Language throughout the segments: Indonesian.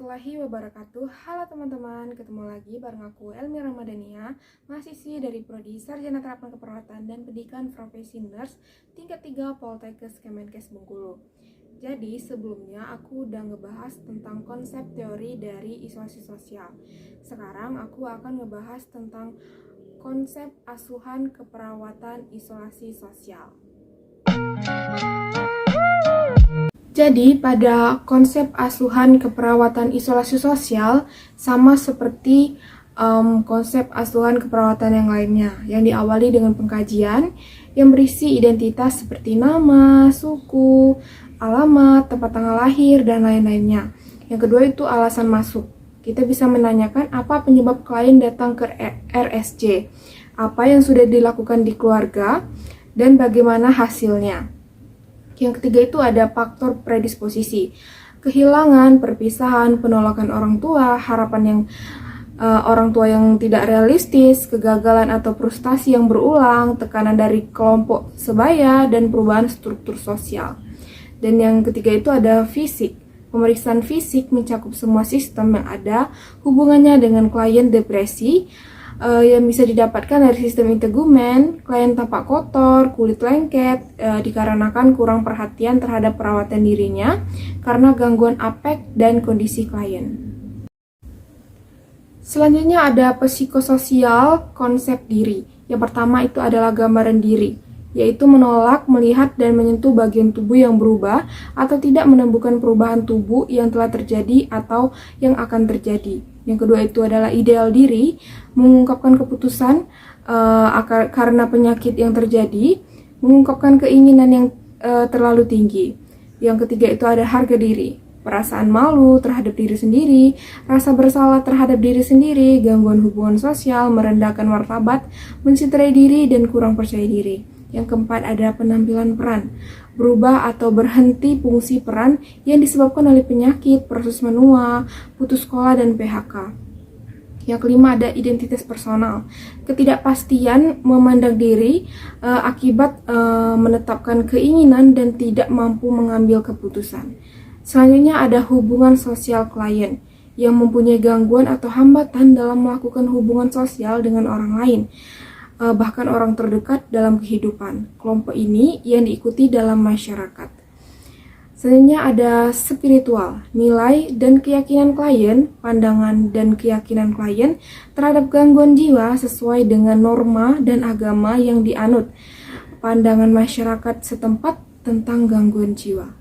warahmatullahi wabarakatuh. Halo teman-teman, ketemu lagi bareng aku Elmi Ramadhania, mahasiswi dari Prodi Sarjana Terapan Keperawatan dan Pendidikan Profesi Nurse tingkat 3 Poltekkes Kemenkes Bengkulu. Jadi sebelumnya aku udah ngebahas tentang konsep teori dari isolasi sosial. Sekarang aku akan ngebahas tentang konsep asuhan keperawatan isolasi sosial. Jadi, pada konsep asuhan keperawatan isolasi sosial sama seperti konsep asuhan keperawatan yang lainnya, yang diawali dengan pengkajian yang berisi identitas seperti nama, suku, alamat, tempat tanggal lahir, dan lain-lainnya. Yang kedua itu alasan masuk. Kita bisa menanyakan apa penyebab klien datang ke RSJ, apa yang sudah dilakukan di keluarga, dan bagaimana hasilnya. Yang ketiga itu ada faktor predisposisi, kehilangan, perpisahan, penolakan orang tua, harapan yang orang tua yang tidak realistis, kegagalan atau frustasi yang berulang, tekanan dari kelompok sebaya, dan perubahan struktur sosial. Dan yang ketiga itu ada fisik. Pemeriksaan fisik mencakup semua sistem yang ada hubungannya dengan klien depresi, yang bisa didapatkan dari sistem integumen, klien tampak kotor, kulit lengket, dikarenakan kurang perhatian terhadap perawatan dirinya karena gangguan apek dan kondisi klien. Selanjutnya ada psikososial konsep diri. Yang pertama itu adalah gambaran diri, yaitu menolak, melihat, dan menyentuh bagian tubuh yang berubah atau tidak menemukan perubahan tubuh yang telah terjadi atau yang akan terjadi. Yang kedua itu adalah ideal diri, mengungkapkan keputusan karena penyakit yang terjadi, mengungkapkan keinginan yang terlalu tinggi. Yang ketiga itu ada harga diri, perasaan malu terhadap diri sendiri, rasa bersalah terhadap diri sendiri, gangguan hubungan sosial, merendahkan martabat, mencintai diri, dan kurang percaya diri. Yang keempat ada penampilan peran, berubah atau berhenti fungsi peran yang disebabkan oleh penyakit, proses menua, putus sekolah, dan PHK. Yang kelima ada identitas personal, ketidakpastian memandang diri akibat menetapkan keinginan dan tidak mampu mengambil keputusan. Selanjutnya ada hubungan sosial klien, yang mempunyai gangguan atau hambatan dalam melakukan hubungan sosial dengan orang lain, bahkan orang terdekat dalam kehidupan. Kelompok ini yang diikuti dalam masyarakat. Selanjutnya ada spiritual, nilai dan keyakinan klien, pandangan dan keyakinan klien terhadap gangguan jiwa sesuai dengan norma dan agama yang dianut, pandangan masyarakat setempat tentang gangguan jiwa.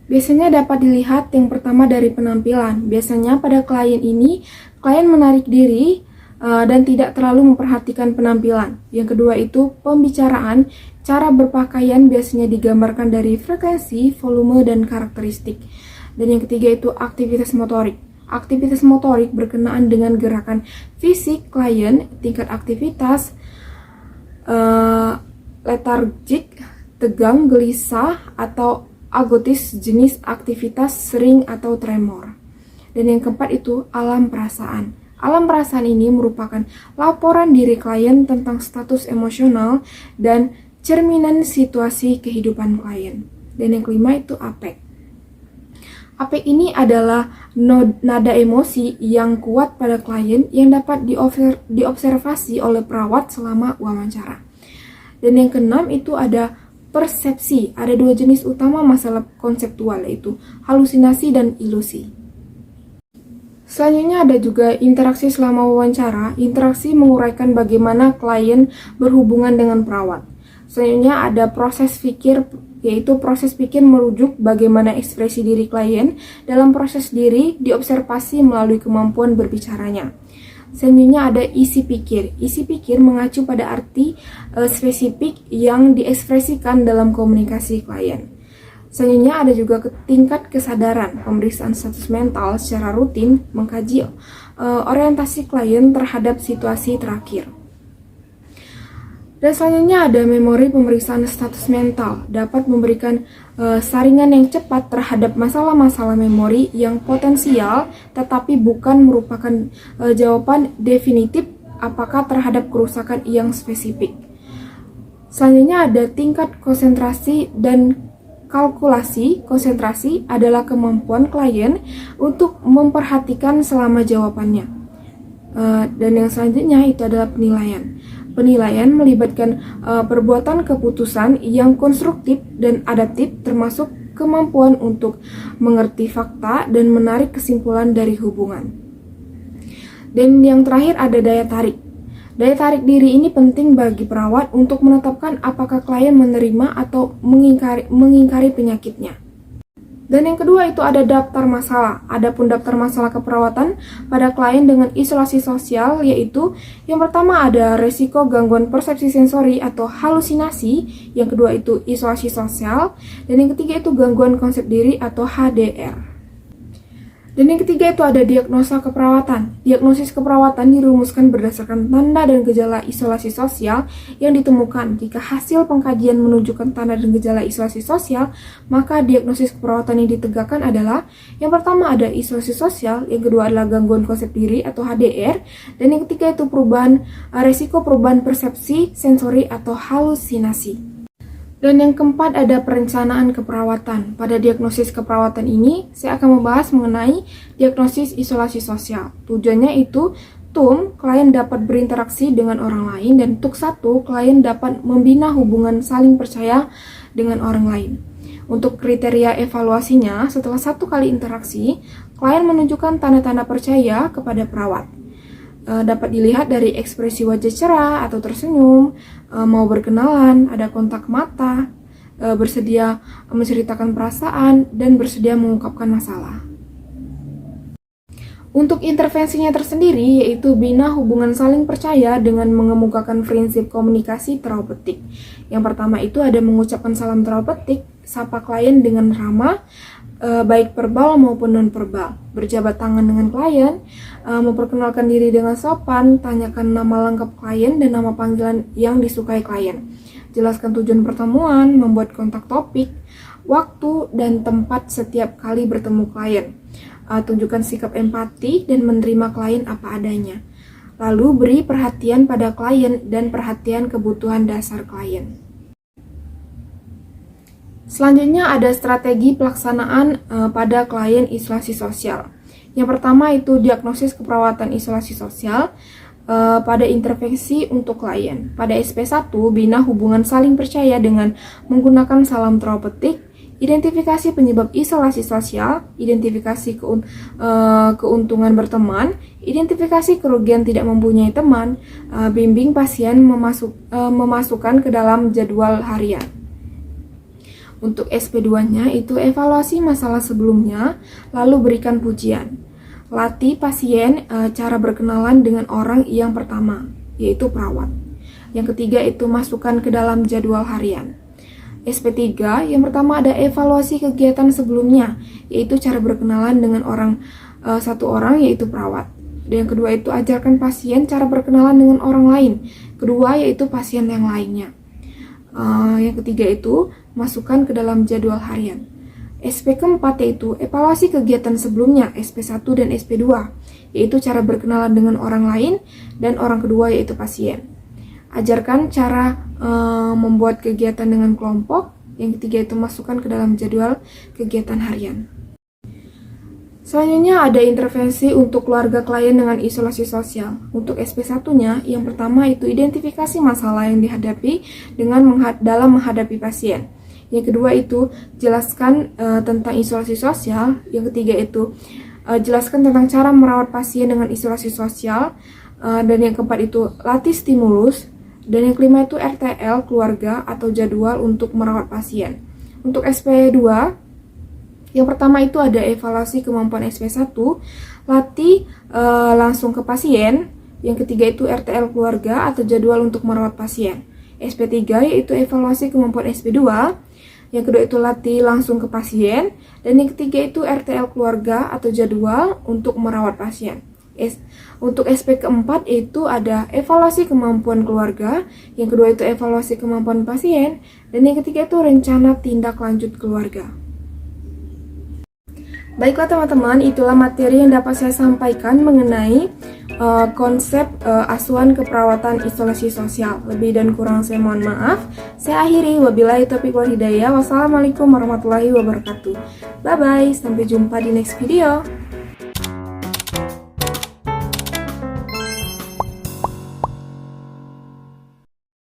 Biasanya dapat dilihat yang pertama dari penampilan. Biasanya pada klien ini, klien menarik diri dan tidak terlalu memperhatikan penampilan. Yang kedua itu pembicaraan, cara berpakaian biasanya digambarkan dari frekuensi, volume, dan karakteristik. Dan yang ketiga itu aktivitas motorik. Aktivitas motorik berkenaan dengan gerakan fisik klien, tingkat aktivitas, letargik, tegang, gelisah, atau agotis, jenis aktivitas sering atau tremor. Dan yang keempat itu alam perasaan. Alam perasaan ini merupakan laporan diri klien tentang status emosional dan cerminan situasi kehidupan klien. Dan yang kelima itu apek. Apek ini adalah nada emosi yang kuat pada klien yang dapat diobservasi oleh perawat selama wawancara. Dan yang keenam itu ada persepsi. Ada dua jenis utama masalah konseptual, yaitu halusinasi dan ilusi. Selanjutnya ada juga interaksi selama wawancara. Interaksi menguraikan bagaimana klien berhubungan dengan perawat. Selanjutnya ada proses pikir, yaitu proses pikir merujuk bagaimana ekspresi diri klien dalam proses diri diobservasi melalui kemampuan berbicaranya. Selanjutnya ada isi pikir. Isi pikir mengacu pada arti spesifik yang diekspresikan dalam komunikasi klien. Selanjutnya ada juga tingkat kesadaran. Pemeriksaan status mental secara rutin mengkaji orientasi klien terhadap situasi terakhir. Dan selanjutnya ada memori pemeriksaan status mental. Dapat memberikan saringan yang cepat terhadap masalah-masalah memori yang potensial, tetapi bukan merupakan jawaban definitif apakah terhadap kerusakan yang spesifik. Selanjutnya ada tingkat konsentrasi dan kalkulasi, konsentrasi adalah kemampuan klien untuk memperhatikan selama jawabannya. Dan yang selanjutnya itu adalah penilaian. Penilaian melibatkan perbuatan keputusan yang konstruktif dan adaptif, termasuk kemampuan untuk mengerti fakta dan menarik kesimpulan dari hubungan. Dan yang terakhir ada daya tarik. Daya tarik diri ini penting bagi perawat untuk menetapkan apakah klien menerima atau mengingkari penyakitnya. Dan yang kedua itu ada daftar masalah. Adapun daftar masalah keperawatan pada klien dengan isolasi sosial yaitu yang pertama ada resiko gangguan persepsi sensori atau halusinasi, yang kedua itu isolasi sosial, dan yang ketiga itu gangguan konsep diri atau HDR. Dan yang ketiga itu ada diagnosa keperawatan. Diagnosis keperawatan dirumuskan berdasarkan tanda dan gejala isolasi sosial yang ditemukan. Jika hasil pengkajian menunjukkan tanda dan gejala isolasi sosial, maka diagnosis keperawatan yang ditegakkan adalah yang pertama ada isolasi sosial, yang kedua adalah gangguan konsep diri atau HDR, dan yang ketiga itu resiko perubahan persepsi sensori atau halusinasi. Dan yang keempat ada perencanaan keperawatan. Pada diagnosis keperawatan ini, saya akan membahas mengenai diagnosis isolasi sosial. Tujuannya itu, klien dapat berinteraksi dengan orang lain, dan klien dapat membina hubungan saling percaya dengan orang lain. Untuk kriteria evaluasinya, setelah 1 kali interaksi, klien menunjukkan tanda-tanda percaya kepada perawat. Dapat dilihat dari ekspresi wajah cerah atau tersenyum, mau berkenalan, ada kontak mata, bersedia menceritakan perasaan, dan bersedia mengungkapkan masalah. Untuk intervensinya tersendiri yaitu bina hubungan saling percaya dengan mengemukakan prinsip komunikasi terapeutik. Yang pertama itu ada mengucapkan salam terapeutik, sapa klien dengan ramah, baik verbal maupun non-verbal, berjabat tangan dengan klien, memperkenalkan diri dengan sopan, tanyakan nama lengkap klien dan nama panggilan yang disukai klien. Jelaskan tujuan pertemuan, membuat kontak topik, waktu, dan tempat setiap kali bertemu klien. Tunjukkan sikap empati dan menerima klien apa adanya. Lalu beri perhatian pada klien dan perhatian kebutuhan dasar klien. Selanjutnya ada strategi pelaksanaan pada klien isolasi sosial. Yang pertama itu diagnosis keperawatan isolasi sosial pada intervensi untuk klien. Pada SP1, bina hubungan saling percaya dengan menggunakan salam terapeutik, identifikasi penyebab isolasi sosial, identifikasi keuntungan berteman, identifikasi kerugian tidak mempunyai teman, bimbing pasien memasukkan ke dalam jadwal harian. Untuk SP2-nya itu evaluasi masalah sebelumnya, lalu berikan pujian. Latih pasien cara berkenalan dengan orang yang pertama, yaitu perawat. Yang ketiga itu masukkan ke dalam jadwal harian. SP3 yang pertama ada evaluasi kegiatan sebelumnya, yaitu cara berkenalan dengan satu orang yaitu perawat. Dan yang kedua itu ajarkan pasien cara berkenalan dengan orang lain. Kedua yaitu pasien yang lainnya. Yang ketiga itu masukkan ke dalam jadwal harian. SP keempat yaitu evaluasi kegiatan sebelumnya, SP1 dan SP2, yaitu cara berkenalan dengan orang lain, dan orang kedua yaitu pasien. Ajarkan cara membuat kegiatan dengan kelompok. Yang ketiga itu masukkan ke dalam jadwal kegiatan harian. Selanjutnya ada intervensi untuk keluarga klien dengan isolasi sosial. Untuk SP1-nya, yang pertama itu identifikasi masalah yang dihadapi dalam menghadapi pasien. Yang kedua itu jelaskan tentang isolasi sosial. Yang ketiga itu jelaskan tentang cara merawat pasien dengan isolasi sosial. Dan yang keempat itu latih stimulus. Dan yang kelima itu RTL keluarga atau jadwal untuk merawat pasien. Untuk SP2, yang pertama itu ada evaluasi kemampuan SP1, latih langsung ke pasien. Yang ketiga itu RTL keluarga atau jadwal untuk merawat pasien. SP3 yaitu evaluasi kemampuan SP2. Yang kedua itu latih langsung ke pasien. Dan yang ketiga itu RTL keluarga atau jadwal untuk merawat pasien. Untuk SP keempat itu ada evaluasi kemampuan keluarga. Yang kedua itu evaluasi kemampuan pasien. Dan yang ketiga itu rencana tindak lanjut keluarga. Baiklah teman-teman, itulah materi yang dapat saya sampaikan mengenai konsep asuhan keperawatan isolasi sosial. Lebih dan kurang saya mohon maaf. Saya akhiri, wabillahi taufiq wal hidayah. Wassalamualaikum warahmatullahi wabarakatuh. Bye bye, sampai jumpa di next video.